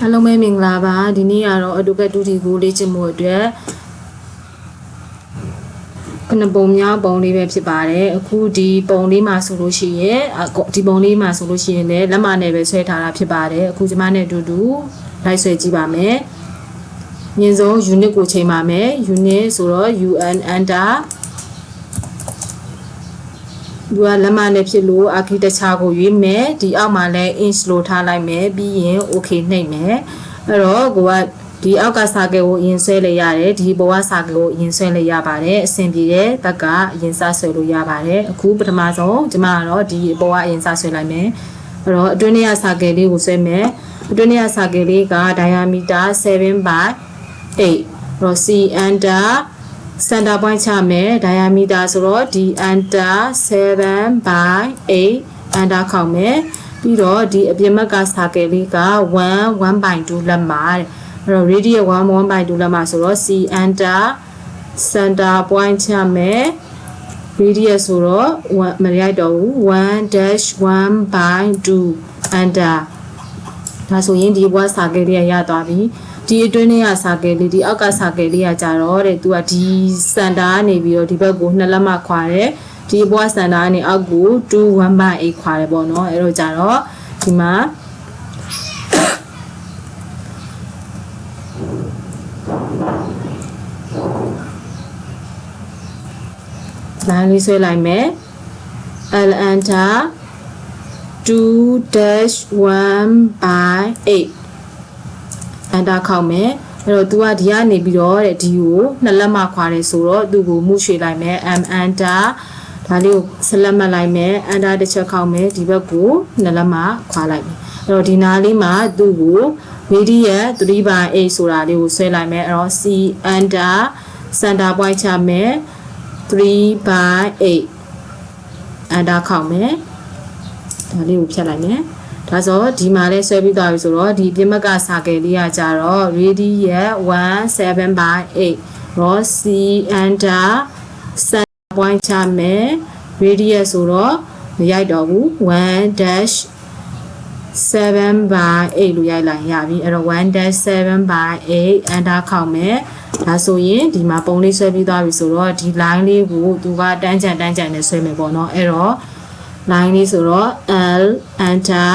Hello แม่မင်္ဂလာပါဒီနေ့ကတော့AutoCAD 2Dကိုလေ့ကျင့်မှုအတွက်ခဏပုံများပုံလေးပဲဖြစ်ပါတယ်အခုဒီပုံလေးမှာဆိုလို့ရှိရင်ဒီပုံလေးမှာဆိုလို့ရှိရင်လည်းလက်မနဲ့ပဲဆွဲထားတာဖြစ်ပါတယ်အခုကျမနဲ့အတူတူလိုက်ဆွဲကြည့်ပါမယ်မြင်ဆုံး unit ကိုချိန်ပါမယ် unit ဆိုတော့ un enter သူကလက်မနဲ့ဖြစ်လို့ architecture ကိုရွေးမယ်ဒီအောက်မှာလည်း inch လို့ထားလိုက်မယ်ပြီးရင် okay နှိပ်မယ်အဲ့တော့ကိုကဒီအောက်ကစာကယ်ကိုအရင်ဆွဲလိုက်ရတယ်ဒီဘဝစာကယ်ကိုအရင်ဆွဲလိုက်ရပါတယ်အဆင်ပြေတဲ့ဘက်ကအရင်စဆွဲလို့ရပါတယ်အခုပထမဆုံးကျမကတော့ဒီဘဝအရင်စဆွဲလိုက်မယ်အဲ့တော့အတွင်းထဲကစာကယ်လေးကိုဆွဲမယ်အတွင်းထဲကစာကယ်လေးက diameter 7 by 8အဲ့တော့ C enter center point ချမယ် diameter ဆိုတော့ဒီ enter 7 by 8 enter ခေါက်မယ်ပြီးတော့ဒီအပြင်ဘက်ကစာကယ်လေးက1/2လက်မှာအဲ့တော့ radius 1/2လက်မှာဆိုတော့ C enter center point ချမယ် radius ဆိုတော့မရိုက်တော့ဘူး 1-1/2 enter ဒါဆိုရင်ဒီဘွားစာကယ်လေးရသွားပြီဒီအတွင်းထဲကစာကယ်လေးဒီအောက်ကစာကယ်လေးကကြတော့တဲ့သူကဒီစန်တာကနေပြီးတော့ဒီဘက်ကို2လက်မခွာတယ်ဒီဘွားစန်တာကနေအောက်ကို2/1/8ခွာတယ်ပေါ့နော်အဲ့တော့ကြတော့ဒီမှာလိုင်းလေးဆွဲလိုက်မယ် L enter 2-1/8 enter ခေါက်မယ်အဲ့တော့ तू ကဒီကနေပြီးတော့တဲ့ဒီကိုနှစ်လက်မခွာတယ်ဆိုတော့သူ့ကိုမှုရွှေ့လိုက်မယ် M enter ဒါလေးကိုဆက်လက်မှတ်လိုက်မယ် enter တစ်ချက်ခေါက်မယ်ဒီဘက်ကိုနှစ်လက်မခွာလိုက်မယ်အဲ့တော့ဒီနားလေးမှာသူ့ကို radius 3/8ဆိုတာလေးကိုဆွဲလိုက်မယ်အဲ့တော့ C enter center point ချမယ်3/8 enter ခေါက်မယ်ဒါလေးကိုဖြတ်လိုက်မယ်ဒါဆိုဒီမှာလဲဆွဲပြီးသွားပြီဆိုတော့ဒီပြင်ဘက်ကစာကယ်လေးကကြတော့ radius 1/7/8 row C enter center point ချမယ် radius ဆိုတော့မရိုက်တော့ဘူး 1-7/8 လို့ရိုက်လိုက်ရပြီအဲ့တော့ 1-7/8 enter ခေါက်မယ်ဒါဆိုရင်ဒီမှာပုံလေးဆွဲပြီးသွားပြီဆိုတော့ဒီ line လေးကိုသူကတန်းကြံနဲ့ဆွဲမယ်ပေါ့နော်အဲ့တော့ line လေးဆိုတော့ L enter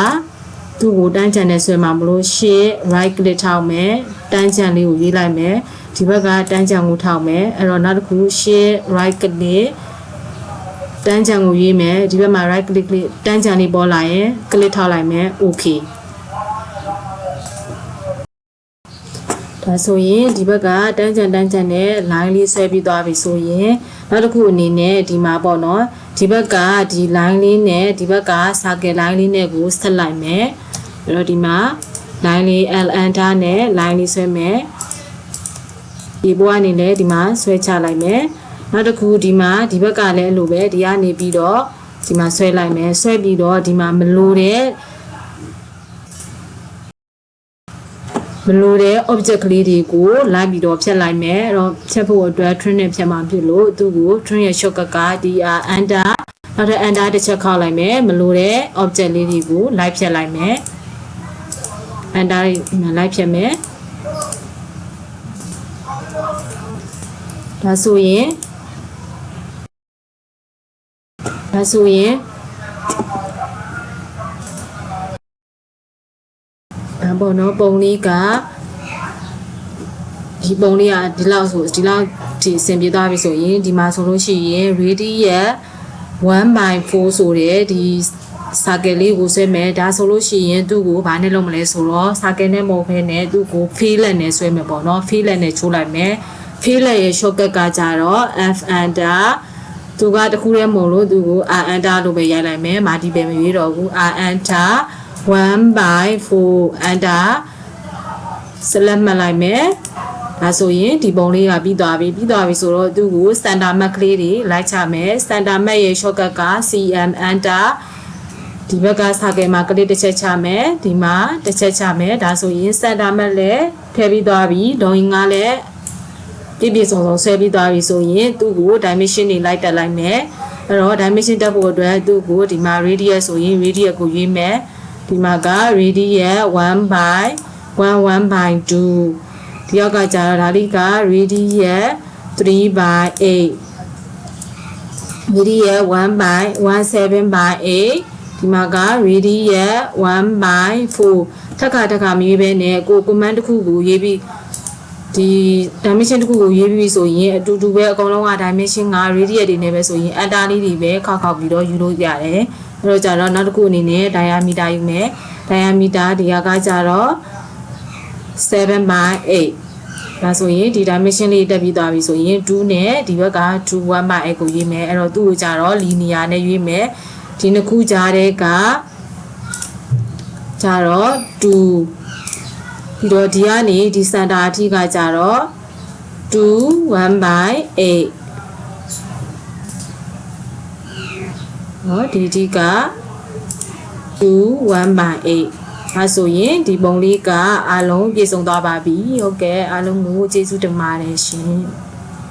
သူ့ကိုတန်းကြံနဲ့ဆွဲမှာမလို့ရှေ့ right click ထောက်မယ်တန်းကြံလေးကိုရေးလိုက်မယ်ဒီဘက်ကတန်းကြံကိုထောက်မယ်အဲ့တော့နောက်တစ်ခုရှေ့ right click တန်းကြံကိုရေးမယ်ဒီဘက်မှာ right click တန်းကြံလေးပေါ်လာရင် click ထောက်လိုက်မယ် okay ဒါဆိုရင်ဒီဘက်ကတန်းကြံနဲ့ line လေးဆွဲပြီးသွားပြီဆိုရင်နောက်တစ်ခုအနေနဲ့ဒီမှာပေါ့နော်ဒီဘက်ကဒီ line လေးနဲ့ဒီဘက်က circle line လေးနဲ့ကိုဆက်လိုက်မယ်အဲ့တော့ဒီမှာ line လေး L enter နဲ့ line လေးဆွဲမယ်ဒီဘက်ကနေလည်းဒီမှာဆွဲချလိုက်မယ်နောက်တစ်ခုဒီမှာဒီဘက်ကလည်းအဲ့လိုပဲဒီကနေပြီးတော့ဒီမှာဆွဲလိုက်မယ်ဆွဲပြီးတော့ဒီမှာမလိုတဲ့object ကလေးတွေကိုလိုက်ပြီးတော့ဖြတ်လိုက်မယ်အဲ့တော့ဖြတ်ဖို့အတွက် trim နဲ့ဖြတ်မှဖြစ်လို့သူ့ကို trim ရဲ့ shortcut က DR enter နောက်ထပ် enter တစ်ချက်ခောက်လိုက်မယ်မလိုတဲ့ object လေးတွေကိုလိုက်ဖြတ်လိုက်မယ် enter လိုက်ဖြတ်မယ်ဒါဆိုရင်ပေါ့နော်ပုံလေးကဒီပုံလေးကဒီလောက်ဒီအဆင်ပြေသွားပြီဆိုရင်ဒီမှာဆိုလို့ရှိရင် radius 1/4 ဆိုတဲ့ဒီစာကယ်လေးကိုဆွဲမယ်ဒါဆိုလို့ရှိရင်သူ့ကိုဘာနဲ့လုပ်မလဲဆိုတော့စာကယ်နဲ့မဟုတ်ဘဲနဲ့သူ့ကို fillet နဲ့ဆွဲမယ်ပေါ့နော် fillet နဲ့ချိုးလိုက်မယ် fillet ရဲ့ shortcut ကကြတော့ F enter သူကတခုတည်းမဟုတ်လို့သူကို R enter လို့ပဲရိုက်လိုက်မယ်မာတီပဲမရွေးတော့ဘူး R enter 1/4 enter ဆက်လက်မှတ်လိုက်မယ်ဒါဆိုရင်ဒီပုံလေးကပြီးသွားပြီဆိုတော့သူ့ကို center mark ကလေးတွေလိုက်ချမယ် center mark ရဲ့ shortcut က CM enter ဒီဘက်ကစာကယ်မှာကလေးတစ်ချက်ချမယ်ဒီမှာတစ်ချက်ချမယ်ဒါဆိုရင် center mark လည်းထည့်ပြီးသွားပြီဒေါင်းရင်ကလည်းပြည့်စုံဆွဲပြီးသွားပြီဆိုရင်သူ့ကို dimension တွေလိုက်တက်လိုက်မယ်အဲ့တော့ dimension တက်ဖို့အတွက်သူ့ကိုဒီမှာ radius ဆိုရင် radius ကိုရွေးမယ်ဒီမှာက radius 1/4 1 by 2ဒီရောက်ကကြတော့ဒါလေးက radius 3 by 8 radius 1 by 17 by 8ဒီမှာက radius 1 by 4ထပ်ခါမရေးပဲနဲ့ကို command တစ်ခုကိုရေးပြီးဒီ dimension တစ်ခုကိုရေးပြီးဆိုရင်အတူတူပဲအကုန်လုံးက dimension 5 radius တွေနဲ့ပဲဆိုရင် enter လေးတွေပဲခောက်ပြီးတော့ယူလို့ရတယ်အဲ့တော့ကြတော့နောက်တစ်ခုအနေနဲ့ diameter ယူမယ် diameter ဒီကကြတော့7 by 8ဒါဆိုရင်ဒီ dimension လေးတက်ပြီးသွားပြီဆိုရင်2နဲ့ဒီဘက်က2 1 by 8ကိုရေးမယ်အဲ့တော့သူ့ကိုကြတော့ linear နဲ့ရွေးမယ်ဒီနှစ်ခုကြားတဲ့ကကြတော့2ပြီးတော့ဒီကနေဒီ center အထိကကြတော့2 1 by 8နော်ဒီက2 1 by 8အဲဆိုရင်ဒီပုံလေးကအလုံးပြည့်စုံသွားပါပြီဟုတ်ကဲ့အားလုံးကိုကျေးဇူးတင်ပါတယ်ရှင်